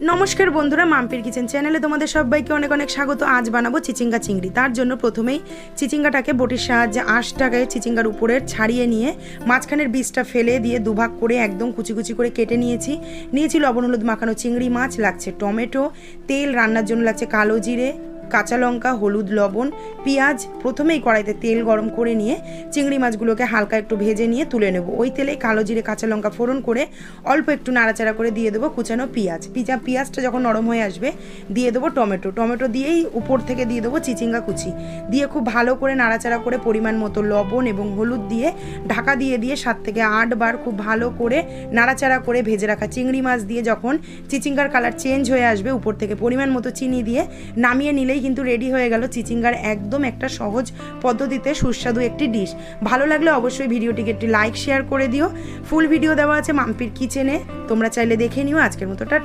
নমস্কার বন্ধুরা, মাম্পির কিচেন চ্যানেলে তোমাদের সবাইকে অনেক অনেক স্বাগত। আজ বানাবো চিচিঙ্গা চিংড়ি। তার জন্য প্রথমেই চিচিঙ্গাটাকে বটির সাহায্যে আঁশটাকে চিচিঙ্গার উপরের ছাড়িয়ে নিয়ে মাঝখানের বীজটা ফেলে দিয়ে দুভাগ করে একদম কুচি কুচি করে কেটে নিয়েছি লবণ হলুদ মাখানো চিংড়ি মাছ, লাগছে টমেটো, তেল রান্নার জন্য লাগছে কালো জিরে, কাঁচা লঙ্কা, হলুদ, লবণ, পেঁয়াজ। প্রথমেই কড়াইতে তেল গরম করে নিয়ে চিংড়ি মাছগুলোকে হালকা একটু ভেজে নিয়ে তুলে নেব। ওই তেলে কালো জিরে কাঁচা লঙ্কা ফোড়ন করে অল্প একটু নাড়াচাড়া করে দিয়ে দেবো কুচানো পেঁয়াজটা যখন নরম হয়ে আসবে দিয়ে দেবো টমেটো দিয়েই উপর থেকে দিয়ে দেবো চিচিঙ্গা কুচি দিয়ে খুব ভালো করে নাড়াচাড়া করে পরিমাণ মতো লবণ এবং হলুদ দিয়ে ঢাকা দিয়ে 7 থেকে 8 বার খুব ভালো করে নাড়াচাড়া করে ভেজে রাখা চিংড়ি মাছ দিয়ে যখন চিচিঙ্গার কালার চেঞ্জ হয়ে আসবে উপর থেকে পরিমাণ মতো চিনি দিয়ে নামিয়ে নিলেই কিন্তু রেডি হয়ে গেল চিচিঙ্গার একদম একটা সহজ পদ্ধতিতে সুস্বাদু একটি ডিশ। ভালো লাগলে অবশ্যই ভিডিওটিকে একটি লাইক শেয়ার করে দিও। ফুল ভিডিও দেওয়া আছে মাম্পির কিচেনে, তোমরা চাইলে দেখে নিও। আজকের মতো টাটা।